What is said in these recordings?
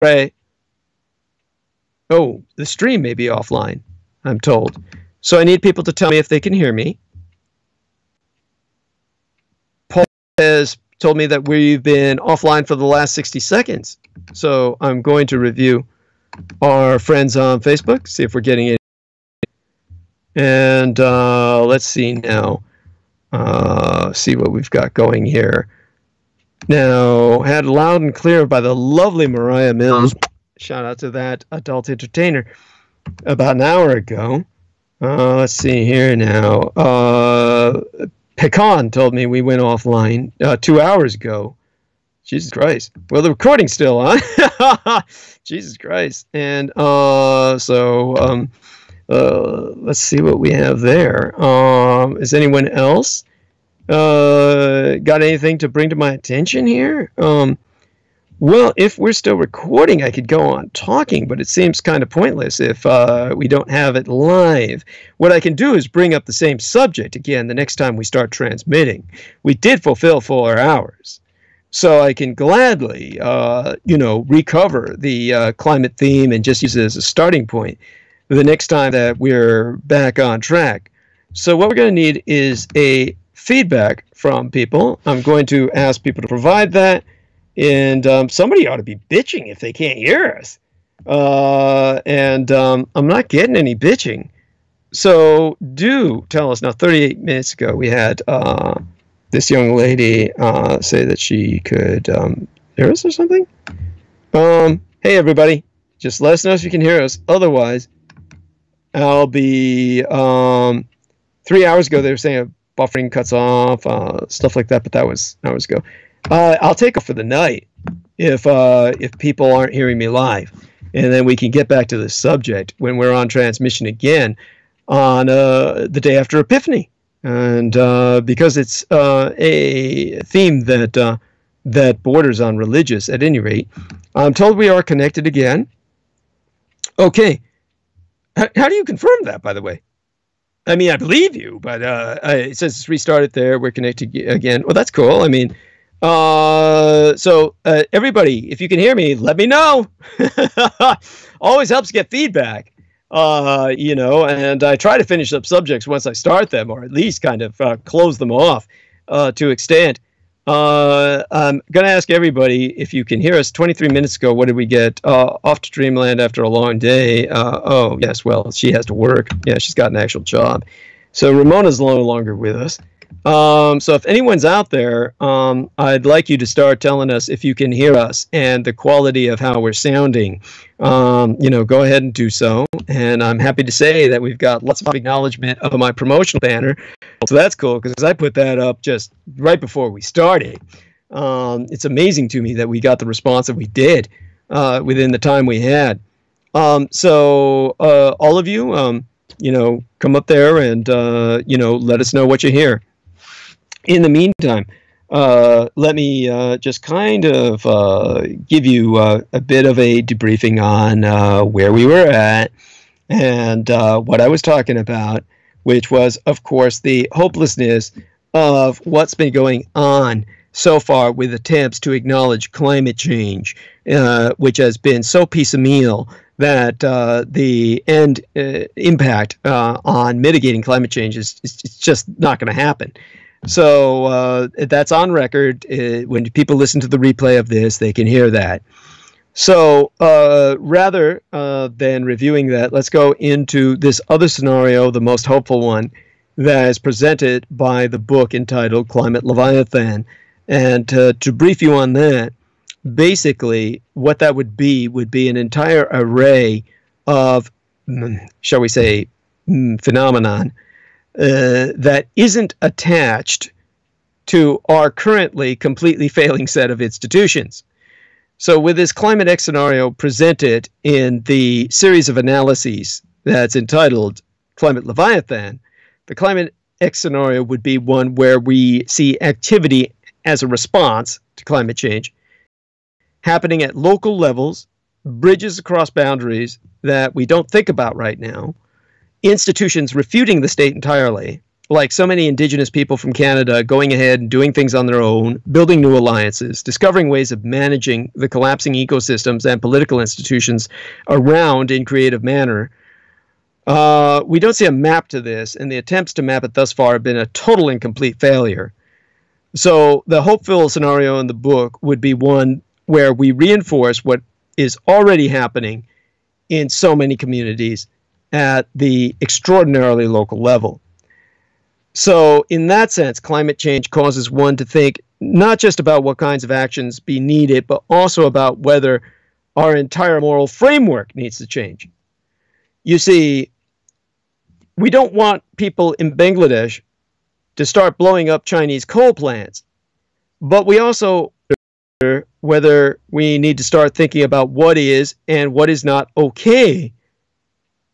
Right. Oh, the stream may be offline, I'm told. So I need people to tell me if they can hear me. Paul has told me that we've been offline for the last 60 seconds. So I'm going to review our friends on Facebook, see if we're getting it. And let's see now. See what we've got going here. Now, had loud and clear by the lovely Mariah Mills. Shout out to that adult entertainer about an hour ago. Let's see here now. Pecan told me we went offline 2 hours ago. Jesus Christ. Well, the recording's still on. Jesus Christ. And let's see what we have there. Is anyone else got anything to bring to my attention here? Well, if we're still recording, I could go on talking, but it seems kind of pointless if we don't have it live. What I can do is bring up the same subject again the next time we start transmitting. We did fulfill 4 hours, so I can gladly, recover the climate theme and just use it as a starting point the next time that we're back on track. So what we're going to need is a feedback from people. I'm going to ask people to provide that. And somebody ought to be bitching if they can't hear us. I'm not getting any bitching. So do tell us. Now, 38 minutes ago, we had this young lady say that she could hear us or something. Hey, everybody. Just let us know if you can hear us. Otherwise, I'll be... 3 hours ago, they were saying buffering cuts off, stuff like that, but that was hours ago. I'll take off for the night if people aren't hearing me live, and then we can get back to the subject when we're on transmission again on the day after Epiphany, and because it's a theme that borders on religious at any rate. I'm told we are connected again. Okay, how do you confirm that, by the way? I mean, I believe you, but it says it's restarted there. We're connected again. Well, that's cool. I mean. Everybody, if you can hear me, let me know. Always helps get feedback, and I try to finish up subjects once I start them, or at least kind of close them off to extent. I'm going to ask everybody if you can hear us. 23 minutes ago, what did we get? Off to Dreamland after a long day. Oh, yes, well, she has to work. Yeah, she's got an actual job. So Ramona's no longer with us. So if anyone's out there, I'd like you to start telling us if you can hear us and the quality of how we're sounding. Go ahead and do so. And I'm happy to say that we've got lots of acknowledgement of my promotional banner. So that's cool because I put that up just right before we started. It's amazing to me that we got the response that we did within the time we had. So all of you, come up there and, let us know what you hear. In the meantime, let me just kind of give you a bit of a debriefing on where we were at and what I was talking about, which was, of course, the hopelessness of what's been going on so far with attempts to acknowledge climate change, which has been so piecemeal that the end impact on mitigating climate change is just not going to happen. So that's on record. When people listen to the replay of this, they can hear that. So rather than reviewing that, let's go into this other scenario, the most hopeful one, that is presented by the book entitled Climate Leviathan. And to brief you on that, basically what that would be an entire array of, shall we say, phenomenon that isn't attached to our currently completely failing set of institutions. So with this Climate X scenario presented in the series of analyses that's entitled Climate Leviathan, the Climate X scenario would be one where we see activity as a response to climate change happening at local levels, bridges across boundaries that we don't think about right now, institutions refuting the state entirely, like so many indigenous people from Canada, going ahead and doing things on their own, building new alliances, discovering ways of managing the collapsing ecosystems and political institutions around in creative manner. We don't see a map to this, and the attempts to map it thus far have been a total and complete failure. So the hopeful scenario in the book would be one where we reinforce what is already happening in so many communities at the extraordinarily local level. So in that sense, climate change causes one to think not just about what kinds of actions be needed, but also about whether our entire moral framework needs to change. You see, we don't want people in Bangladesh to start blowing up Chinese coal plants, but we also wonder whether we need to start thinking about what is and what is not okay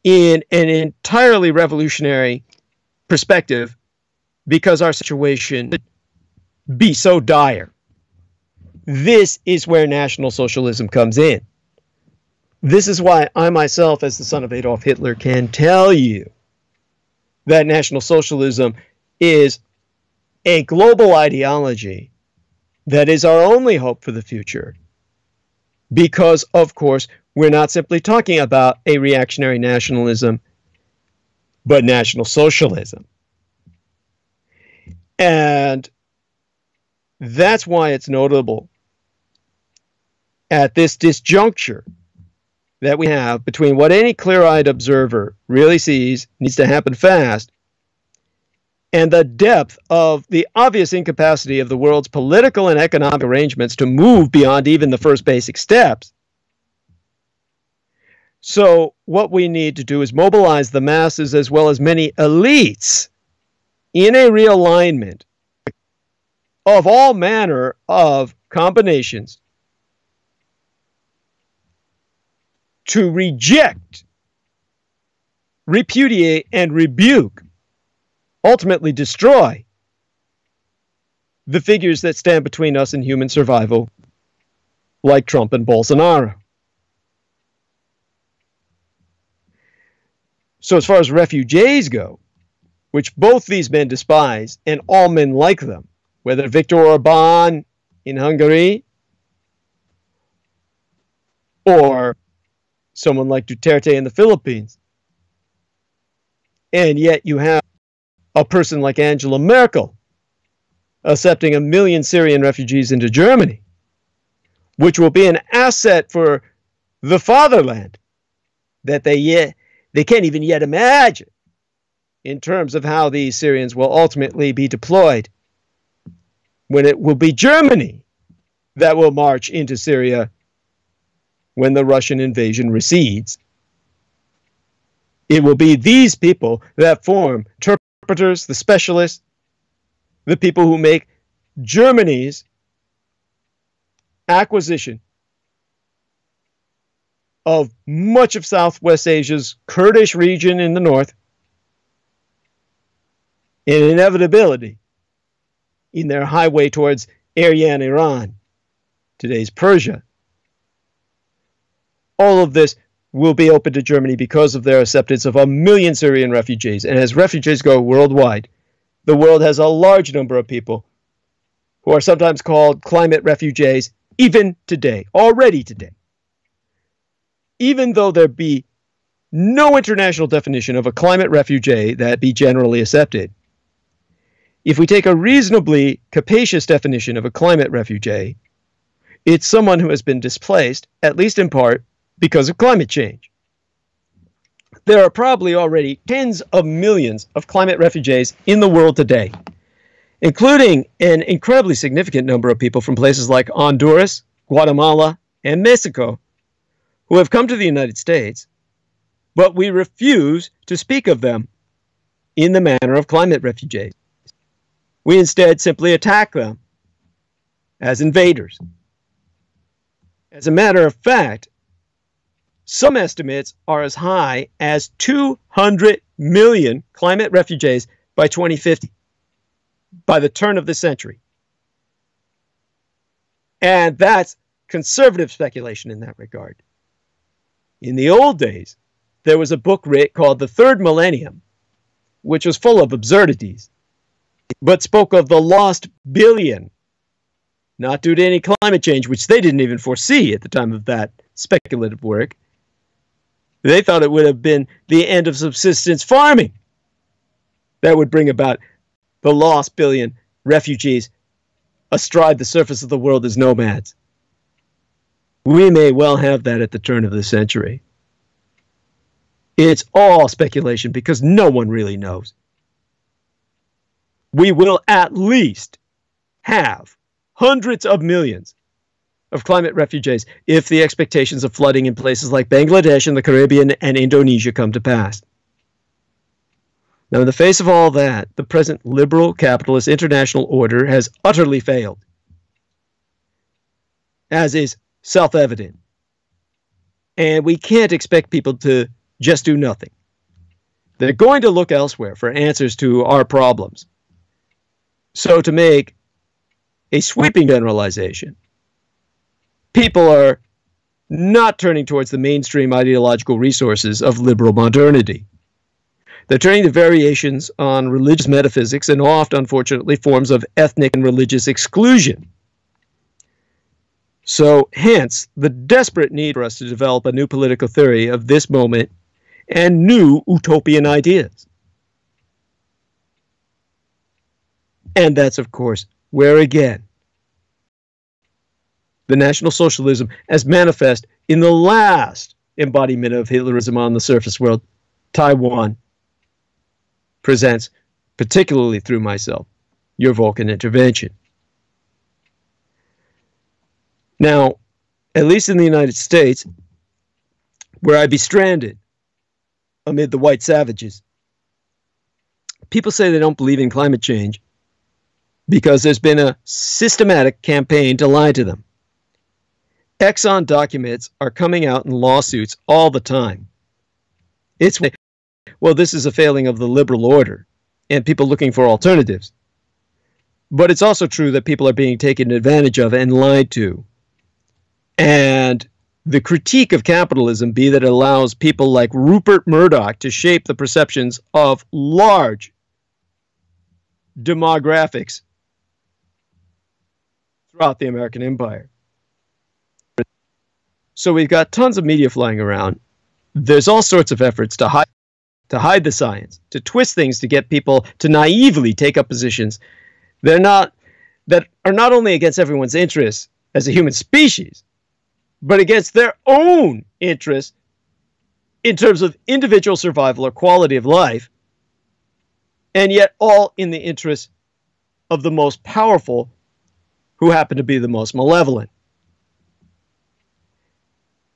in an entirely revolutionary perspective, because our situation be so dire. This is where National Socialism comes in. This is why I myself, as the son of Adolf Hitler, can tell you that National Socialism is a global ideology that is our only hope for the future. Because, of course, we're not simply talking about a reactionary nationalism, but National Socialism. And that's why it's notable at this disjuncture that we have between what any clear-eyed observer really sees needs to happen fast and the depth of the obvious incapacity of the world's political and economic arrangements to move beyond even the first basic steps. So what we need to do is mobilize the masses as well as many elites in a realignment of all manner of combinations to reject, repudiate, and rebuke, ultimately destroy, the figures that stand between us and human survival, like Trump and Bolsonaro. So as far as refugees go, which both these men despise, and all men like them, whether Viktor Orbán in Hungary or someone like Duterte in the Philippines. And yet you have a person like Angela Merkel accepting 1 million Syrian refugees into Germany, which will be an asset for the fatherland that they can't even yet imagine in terms of how these Syrians will ultimately be deployed, when it will be Germany that will march into Syria when the Russian invasion recedes. It will be these people that form interpreters, the specialists, the people who make Germany's acquisition of much of Southwest Asia's Kurdish region in the north an inevitability in their highway towards Aryan Iran, today's Persia. All of this will be open to Germany because of their acceptance of 1 million Syrian refugees. And as refugees go worldwide, the world has a large number of people who are sometimes called climate refugees, even today, already today. Even though there be no international definition of a climate refugee that be generally accepted, if we take a reasonably capacious definition of a climate refugee, it's someone who has been displaced, at least in part, because of climate change. There are probably already tens of millions of climate refugees in the world today, including an incredibly significant number of people from places like Honduras, Guatemala, and Mexico, who have come to the United States, but we refuse to speak of them in the manner of climate refugees. We instead simply attack them as invaders. As a matter of fact, some estimates are as high as 200 million climate refugees by 2050, by the turn of the century. And that's conservative speculation in that regard. In the old days, there was a book writ called The Third Millennium, which was full of absurdities, but spoke of the lost billion, not due to any climate change, which they didn't even foresee at the time of that speculative work. They thought it would have been the end of subsistence farming that would bring about the lost billion refugees astride the surface of the world as nomads. We may well have that at the turn of the century. It's all speculation because no one really knows. We will at least have hundreds of millions of climate refugees if the expectations of flooding in places like Bangladesh and the Caribbean and Indonesia come to pass. Now, in the face of all that, the present liberal capitalist international order has utterly failed, as is self-evident. And we can't expect people to just do nothing. They're going to look elsewhere for answers to our problems. So to make a sweeping generalization, people are not turning towards the mainstream ideological resources of liberal modernity. They're turning to variations on religious metaphysics and oft, unfortunately, forms of ethnic and religious exclusion. So, hence, the desperate need for us to develop a new political theory of this moment and new utopian ideas. And that's, of course, where, again, the National Socialism, as manifest in the last embodiment of Hitlerism on the surface world, Taiwan, presents, particularly through myself, your Vulcan intervention. Now, at least in the United States, where I'd be stranded amid the white savages, people say they don't believe in climate change because there's been a systematic campaign to lie to them. Exxon documents are coming out in lawsuits all the time. It's, well, this is a failing of the liberal order and people looking for alternatives. But it's also true that people are being taken advantage of and lied to. And the critique of capitalism be that it allows people like Rupert Murdoch to shape the perceptions of large demographics throughout the American empire. So we've got tons of media flying around. There's all sorts of efforts to hide the science, to twist things to get people to naively take up positions that are not only against everyone's interests as a human species, but against their own interests in terms of individual survival or quality of life, and yet all in the interests of the most powerful who happen to be the most malevolent.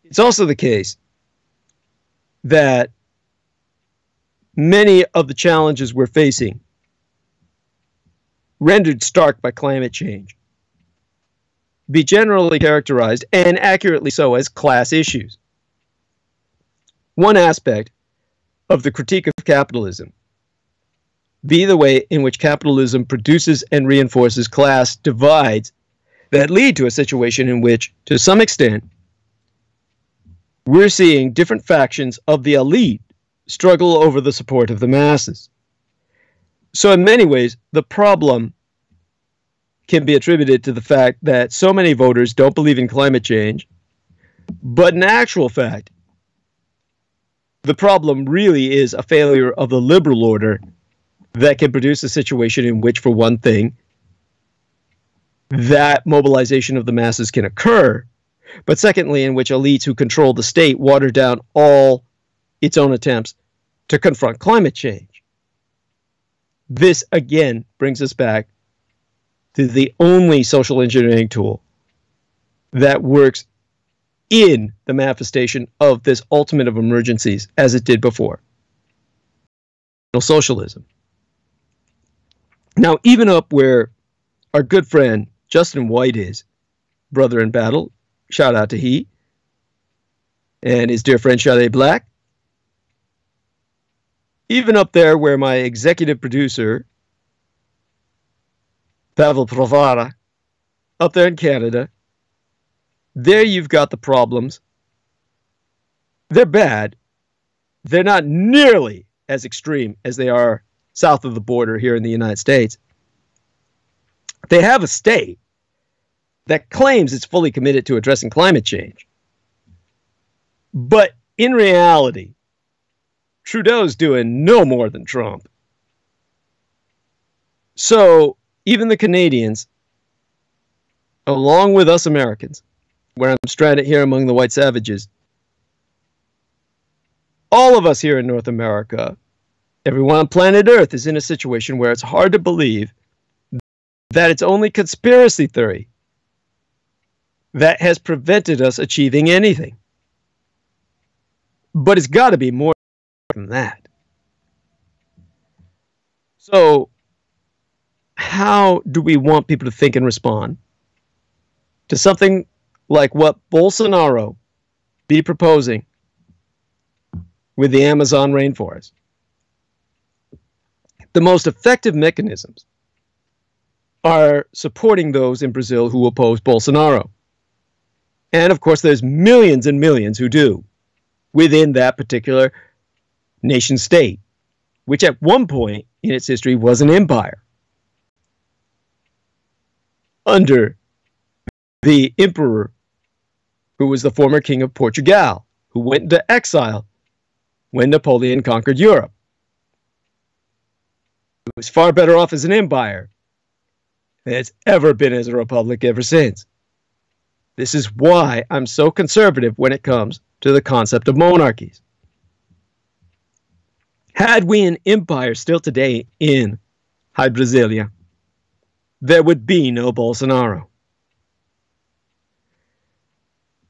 It's also the case that many of the challenges we're facing, rendered stark by climate change, be generally characterized, and accurately so, as class issues. One aspect of the critique of capitalism be the way in which capitalism produces and reinforces class divides that lead to a situation in which, to some extent, we're seeing different factions of the elite struggle over the support of the masses. So in many ways, the problem can be attributed to the fact that so many voters don't believe in climate change, but in actual fact, the problem really is a failure of the liberal order that can produce a situation in which, for one thing, that mobilization of the masses can occur, but secondly, in which elites who control the state water down all its own attempts to confront climate change. This, again, brings us back to the only social engineering tool that works in the manifestation of this ultimate of emergencies as it did before. Socialism. Now, even up where our good friend Justin White is, brother in battle, shout out to he, and his dear friend Sade Black, even up there where my executive producer, Pavel Provara, up there in Canada, there you've got the problems. They're bad. They're not nearly as extreme as they are south of the border here in the United States. They have a state that claims it's fully committed to addressing climate change. But in reality, Trudeau's doing no more than Trump. So even the Canadians, along with us Americans, where I'm stranded here among the white savages, all of us here in North America, everyone on planet Earth is in a situation where it's hard to believe that it's only conspiracy theory that has prevented us achieving anything. But it's got to be more than that. So, how do we want people to think and respond to something like what Bolsonaro be proposing with the Amazon rainforest? The most effective mechanisms are supporting those in Brazil who oppose Bolsonaro. And of course, there's millions and millions who do within that particular nation state, which at one point in its history was an empire under the emperor who was the former king of Portugal, who went into exile when Napoleon conquered Europe. It was far better off as an empire than it's ever been as a republic ever since. This is why I'm so conservative when it comes to the concept of monarchies. Had we an empire still today in High Brasilia, there would be no Bolsonaro.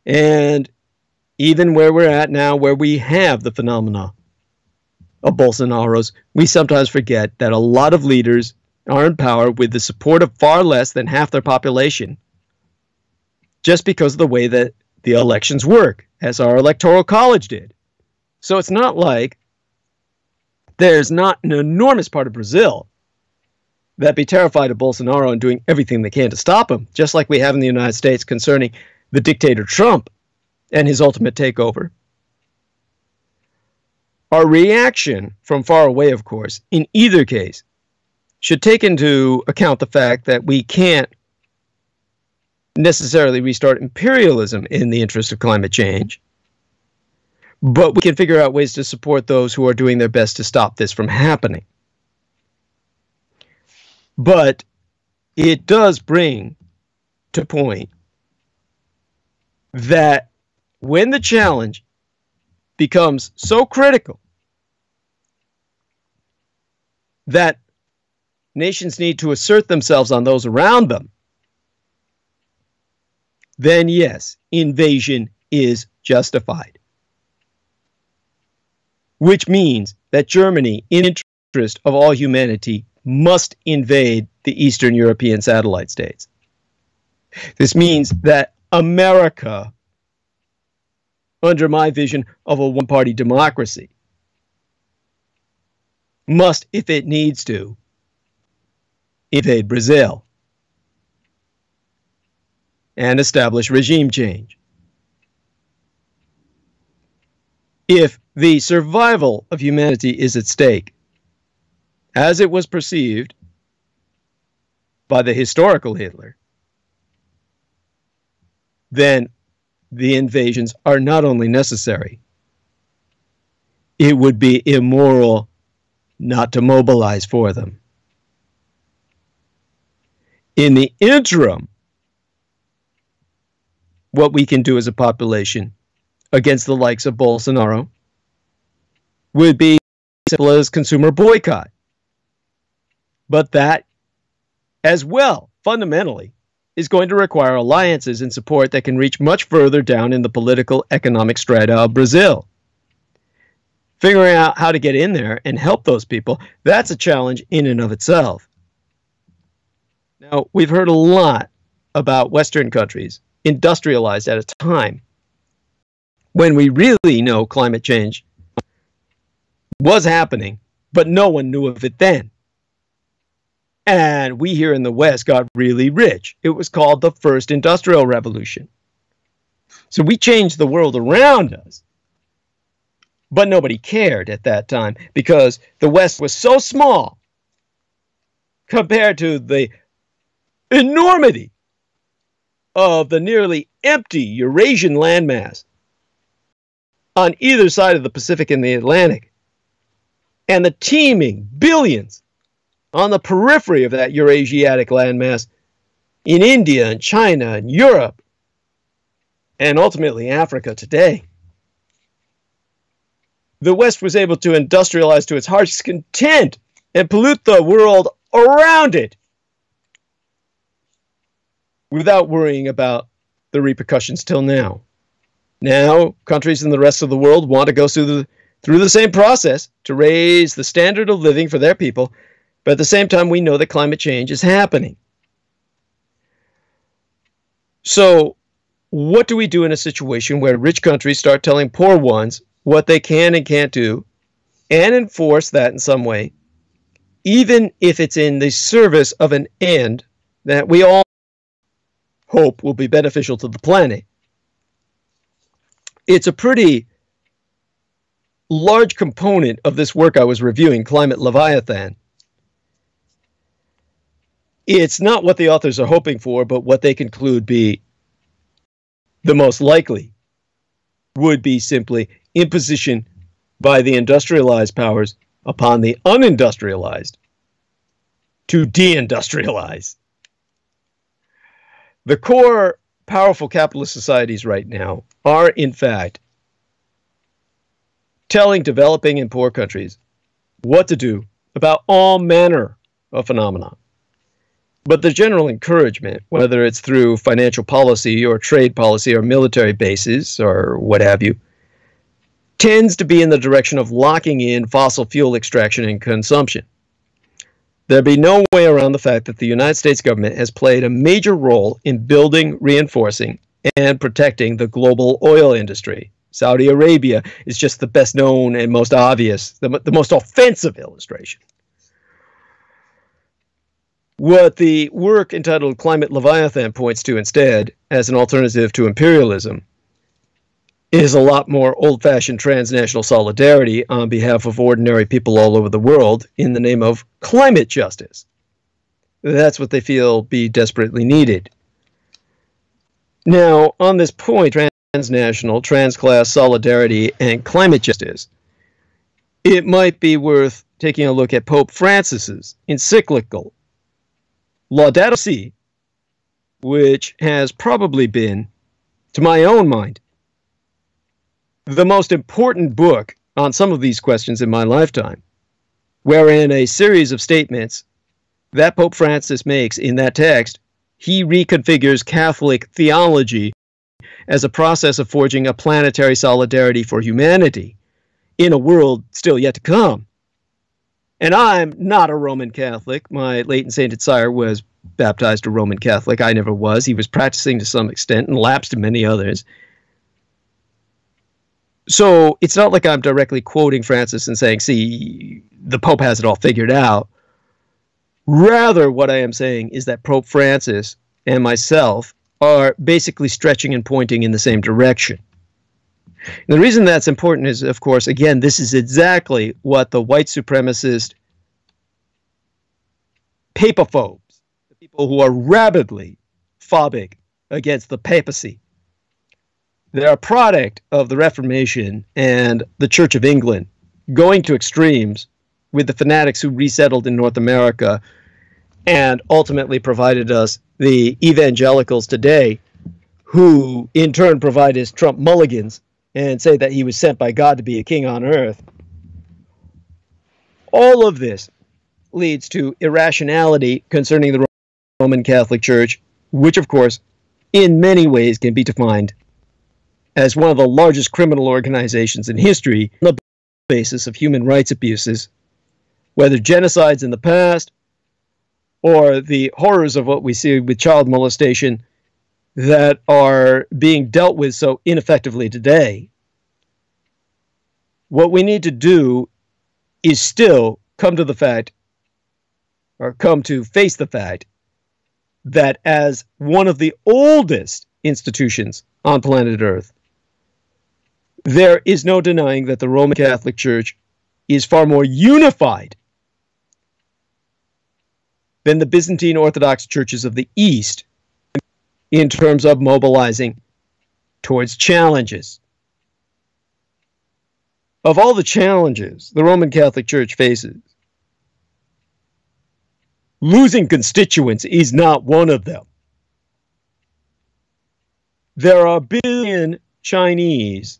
And even where we're at now, where we have the phenomena of Bolsonaros, we sometimes forget that a lot of leaders are in power with the support of far less than half their population, just because of the way that the elections work, as our electoral college did. So it's not like there's not an enormous part of Brazil that be terrified of Bolsonaro and doing everything they can to stop him, just like we have in the United States concerning the dictator Trump and his ultimate takeover. Our reaction from far away, of course, in either case, should take into account the fact that we can't necessarily restart imperialism in the interest of climate change, but we can figure out ways to support those who are doing their best to stop this from happening. But it does bring to point that when the challenge becomes so critical that nations need to assert themselves on those around them, then yes, invasion is justified. Which means that Germany, in the interest of all humanity, must invade the Eastern European satellite states. This means that America, under my vision of a one-party democracy, must, if it needs to, invade Brazil and establish regime change. If the survival of humanity is at stake, as it was perceived by the historical Hitler, then the invasions are not only necessary, it would be immoral not to mobilize for them. In the interim, what we can do as a population against the likes of Bolsonaro would be as simple as consumer boycott. But that, as well, fundamentally, is going to require alliances and support that can reach much further down in the political, economic strata of Brazil. Figuring out how to get in there and help those people, that's a challenge in and of itself. Now, we've heard a lot about Western countries industrialized at a time when we really know climate change was happening, but no one knew of it then. And we here in the West got really rich. It was called the First Industrial Revolution. So we changed the world around us But nobody cared at that time because the West was so small compared to the enormity of the nearly empty Eurasian landmass on either side of the Pacific and the Atlantic, and the teeming billions on the periphery of that Eurasiatic landmass in India and China and Europe, and ultimately Africa today. The West was able to industrialize to its heart's content and pollute the world around it without worrying about the repercussions till now. Now, countries in the rest of the world want to go through the same process to raise the standard of living for their people, but at the same time, we know that climate change is happening. So, what do we do in a situation where rich countries start telling poor ones what they can and can't do, and enforce that in some way, even if it's in the service of an end that we all hope will be beneficial to the planet? It's a pretty large component of this work I was reviewing, Climate Leviathan. It's not what the authors are hoping for, but what they conclude be the most likely would be simply imposition by the industrialized powers upon the unindustrialized to deindustrialize. The core powerful capitalist societies right now are, in fact, telling developing and poor countries what to do about all manner of phenomena. But the general encouragement, whether it's through financial policy or trade policy or military bases or what have you, tends to be in the direction of locking in fossil fuel extraction and consumption. There'd be no way around the fact that the United States government has played a major role in building, reinforcing, and protecting the global oil industry. Saudi Arabia is just the best known and most obvious, the most offensive illustration. What the work entitled Climate Leviathan points to instead, as an alternative to imperialism, is a lot more old-fashioned transnational solidarity on behalf of ordinary people all over the world in the name of climate justice. That's what they feel be desperately needed. Now, on this point, transnational, transclass solidarity and climate justice, it might be worth taking a look at Pope Francis's encyclical Laudato Si, which has probably been, to my own mind, the most important book on some of these questions in my lifetime, wherein a series of statements that Pope Francis makes in that text, he reconfigures Catholic theology as a process of forging a planetary solidarity for humanity in a world still yet to come. And I'm not a Roman Catholic. My late and sainted sire was baptized a Roman Catholic. I never was. He was practicing to some extent and lapsed in many others. So it's not like I'm directly quoting Francis and saying, see, the Pope has it all figured out. Rather, what I am saying is that Pope Francis and myself are basically stretching and pointing in the same direction. And the reason that's important is, of course, again, this is exactly what the white supremacist papaphobes, the people who are rabidly phobic against the papacy, they're a product of the Reformation and the Church of England going to extremes with the fanatics who resettled in North America and ultimately provided us the evangelicals today, who in turn provide us Trump mulligans and say that he was sent by God to be a king on earth. All of this leads to irrationality concerning the Roman Catholic Church, which of course in many ways can be defined as one of the largest criminal organizations in history on the basis of human rights abuses, whether genocides in the past or the horrors of what we see with child molestation that are being dealt with so ineffectively today. What we need to do is still come to the fact, or come to face the fact, that as one of the oldest institutions on planet Earth, there is no denying that the Roman Catholic Church is far more unified than the Byzantine Orthodox churches of the East in terms of mobilizing towards challenges. Of all the challenges the Roman Catholic Church faces, losing constituents is not one of them. There are a billion Chinese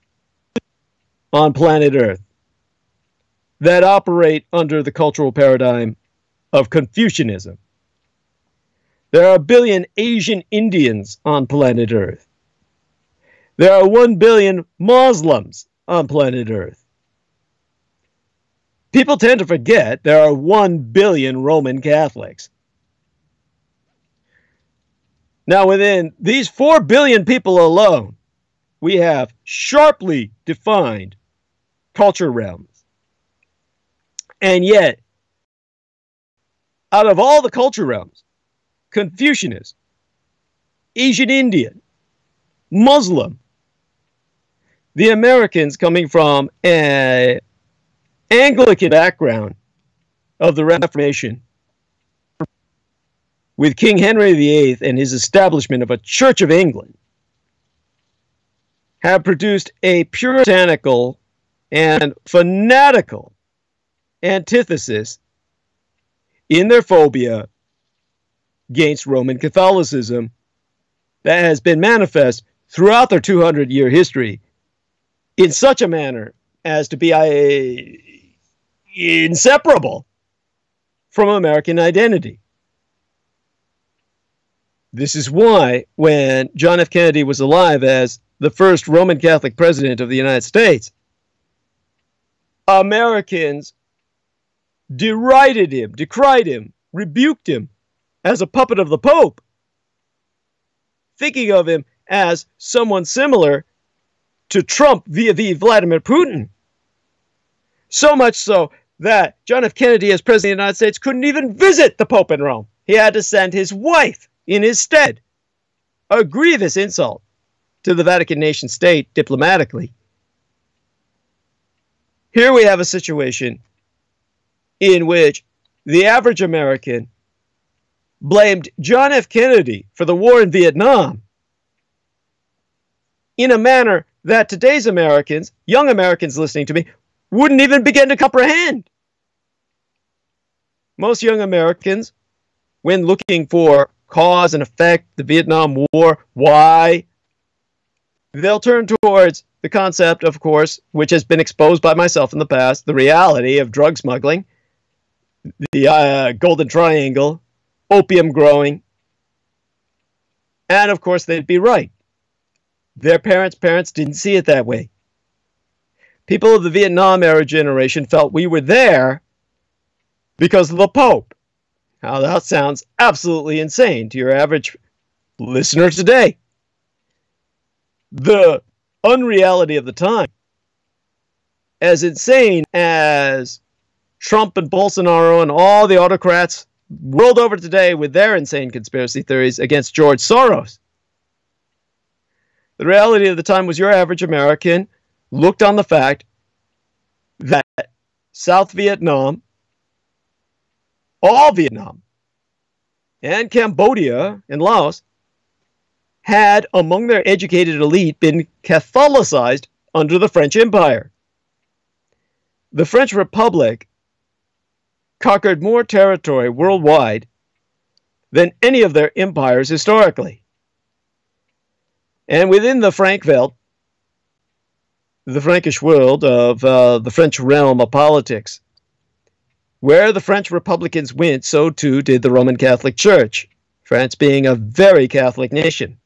on planet Earth that operate under the cultural paradigm of Confucianism. There are a billion Asian Indians on planet Earth. There are 1 billion Muslims on planet Earth. People tend to forget there are 1 billion Roman Catholics. Now, within these 4 billion people alone, we have sharply defined culture realms. And yet, out of all the culture realms, Confucianist, Asian Indian, Muslim, the Americans coming from an Anglican background of the Reformation, with King Henry VIII and his establishment of a Church of England, have produced a puritanical and fanatical antithesis in their phobia against Roman Catholicism that has been manifest throughout their 200-year history in such a manner as to be inseparable from American identity. This is why, when John F. Kennedy was alive as the first Roman Catholic president of the United States, Americans derided him, decried him, rebuked him as a puppet of the Pope, thinking of him as someone similar to Trump vis-a-vis Vladimir Putin. So much so that John F. Kennedy, as President of the United States, couldn't even visit the Pope in Rome. He had to send his wife in his stead. A grievous insult to the Vatican nation state diplomatically. Here we have a situation in which the average American blamed John F. Kennedy for the war in Vietnam in a manner that today's Americans, young Americans listening to me, wouldn't even begin to comprehend. Most young Americans, when looking for cause and effect, the Vietnam War, why, they'll turn towards the concept, of course, which has been exposed by myself in the past, the reality of drug smuggling, the Golden Triangle, opium growing, and of course they'd be right. Their parents didn't see it that way. People of the Vietnam era generation felt we were there because of the Pope. Now that sounds absolutely insane to your average listener today. The unreality of the time, as insane as Trump and Bolsonaro and all the autocrats world over today with their insane conspiracy theories against George Soros, the reality of the time was your average American looked on the fact that South Vietnam, all Vietnam, and Cambodia and Laos had, among their educated elite, been Catholicized under the French Empire. The French Republic conquered more territory worldwide than any of their empires historically. And within the Frankveld, the Frankish world of the French realm of politics, where the French Republicans went, so too did the Roman Catholic Church, France being a very Catholic nation.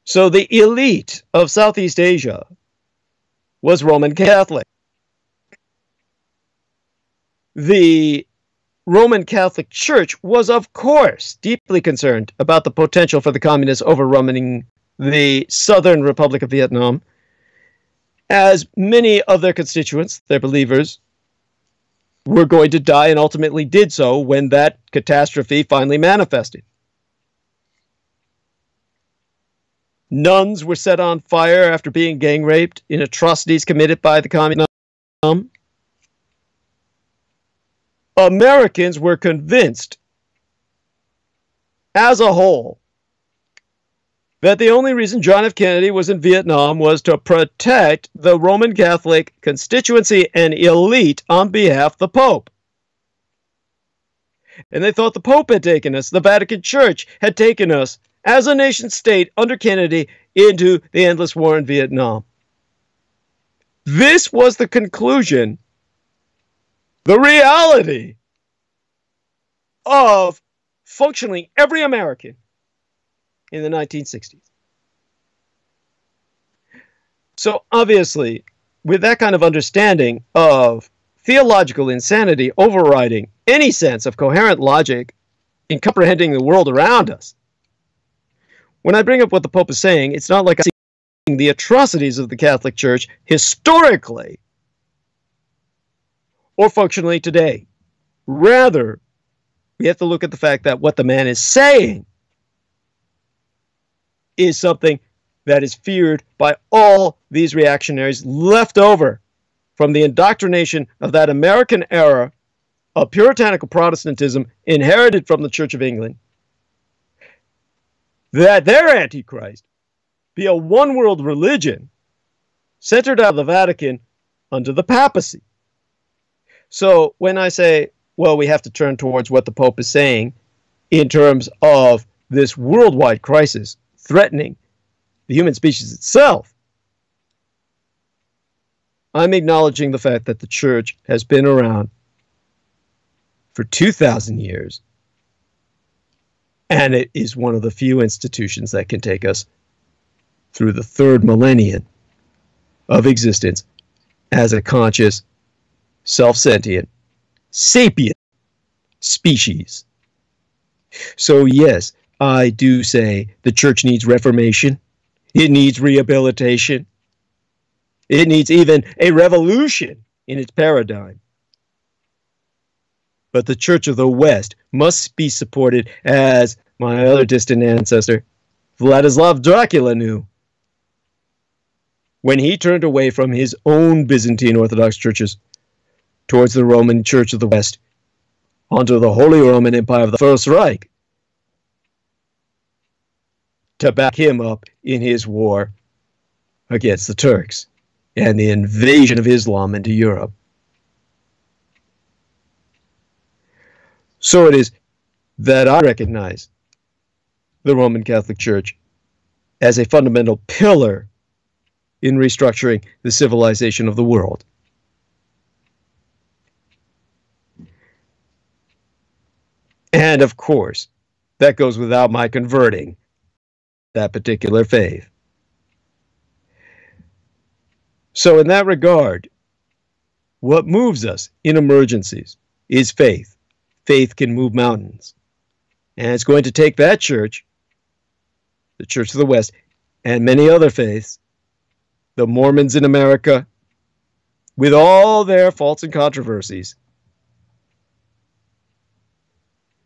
So the elite of Southeast Asia was Roman Catholic. The Roman Catholic Church was, of course, deeply concerned about the potential for the communists overrunning the Southern Republic of Vietnam, as many of their constituents, their believers, were going to die and ultimately did so when that catastrophe finally manifested. Nuns were set on fire after being gang raped in atrocities committed by the communists. Americans were convinced, as a whole, that the only reason John F. Kennedy was in Vietnam was to protect the Roman Catholic constituency and elite on behalf of the Pope. And they thought the Pope had taken us, the Vatican Church had taken us, as a nation state under Kennedy, into the endless war in Vietnam. This was the conclusion, the reality of functionally every American in the 1960s. So obviously, with that kind of understanding of theological insanity overriding any sense of coherent logic in comprehending the world around us, when I bring up what the Pope is saying, it's not like I'm seeing the atrocities of the Catholic Church historically or functionally today. Rather, we have to look at the fact that what the man is saying is something that is feared by all these reactionaries left over from the indoctrination of that American era of puritanical Protestantism inherited from the Church of England, that their Antichrist be a one-world religion centered out of the Vatican under the papacy. So when I say, well, we have to turn towards what the Pope is saying in terms of this worldwide crisis threatening the human species itself, I'm acknowledging the fact that the Church has been around for 2,000 years, and it is one of the few institutions that can take us through the third millennium of existence as a conscious, self-sentient, sapient species. So yes, I do say the Church needs reformation. It needs rehabilitation. It needs even a revolution in its paradigm. But the Church of the West must be supported, as my other distant ancestor, Vladislav Dracula, knew when he turned away from his own Byzantine Orthodox churches towards the Roman Church of the West, onto the Holy Roman Empire of the First Reich, to back him up in his war against the Turks and the invasion of Islam into Europe. So it is that I recognize the Roman Catholic Church as a fundamental pillar in restructuring the civilization of the world. And of course, that goes without my converting that particular faith. So in that regard, what moves us in emergencies is faith. Faith can move mountains. And it's going to take that church, the Church of the West, and many other faiths, the Mormons in America, with all their faults and controversies,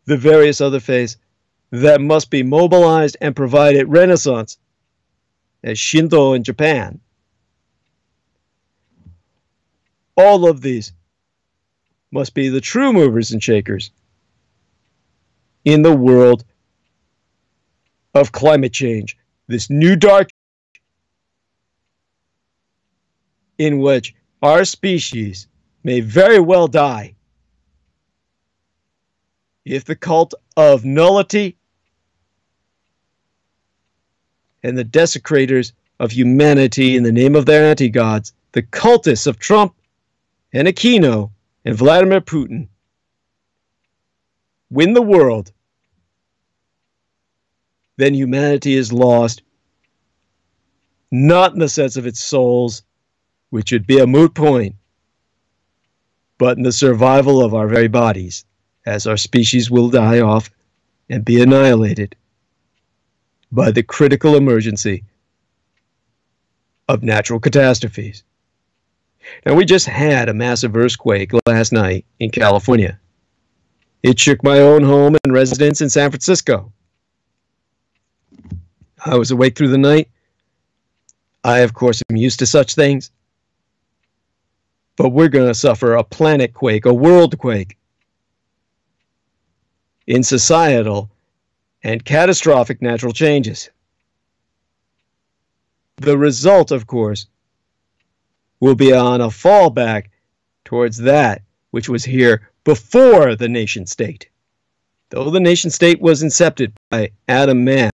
the various other faiths that must be mobilized and provided renaissance, as Shinto in Japan. All of these must be the true movers and shakers in the world of climate change, this new dark in which our species may very well die if the cult of nullity and the desecrators of humanity in the name of their anti-gods, the cultists of Trump and Aquino and Vladimir Putin, win the world, then humanity is lost, not in the sense of its souls, which would be a moot point, but in the survival of our very bodies, as our species will die off and be annihilated by the critical emergency of natural catastrophes. Now, we just had a massive earthquake last night in California. It shook my own home and residence in San Francisco. I was awake through the night, I, of course, am used to such things. But we're going to suffer a planet quake, a world quake, in societal and catastrophic natural changes. The result, of course, will be on a fallback towards that which was here before the nation state. Though the nation state was incepted by Adam man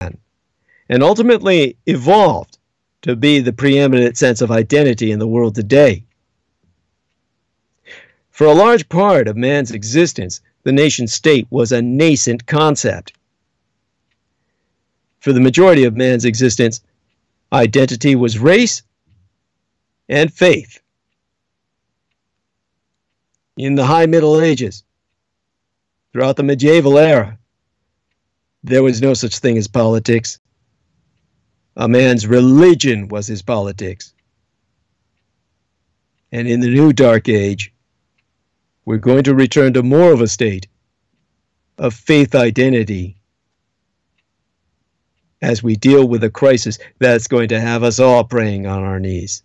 and ultimately evolved to be the preeminent sense of identity in the world today. For a large part of man's existence, the nation state was a nascent concept. For the majority of man's existence, identity was race and faith. In the High Middle Ages, throughout the medieval era, there was no such thing as politics. A man's religion was his politics. And in the new Dark Age, we're going to return to more of a state of faith identity as we deal with a crisis that's going to have us all praying on our knees.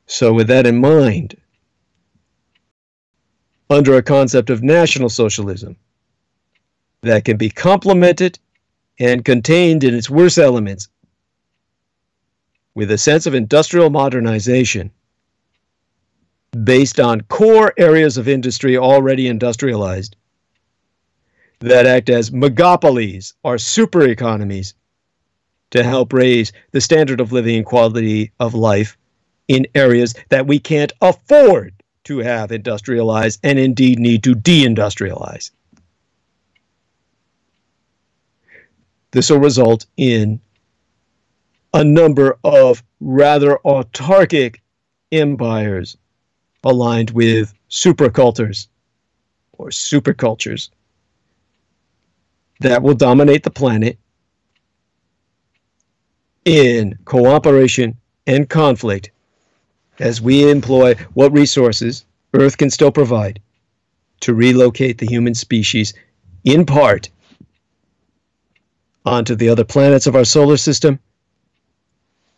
So with that in mind, under a concept of National Socialism that can be complemented and contained in its worst elements with a sense of industrial modernization based on core areas of industry already industrialized that act as megapolies or super economies to help raise the standard of living and quality of life in areas that we can't afford to have industrialized and indeed need to deindustrialize. This will result in a number of rather autarkic empires aligned with supercultures or supercultures that will dominate the planet in cooperation and conflict as we employ what resources Earth can still provide to relocate the human species in part onto the other planets of our solar system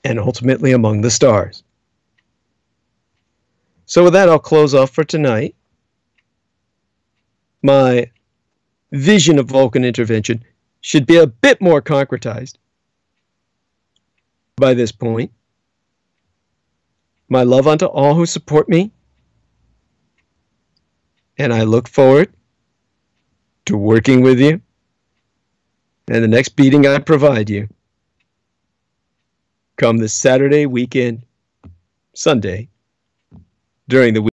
and ultimately among the stars. So with that, I'll close off for tonight. My vision of Vulcan intervention should be a bit more concretized by this point. My love unto all who support me, and I look forward to working with you and the next beating I provide you come this Saturday weekend, Sunday, during the week.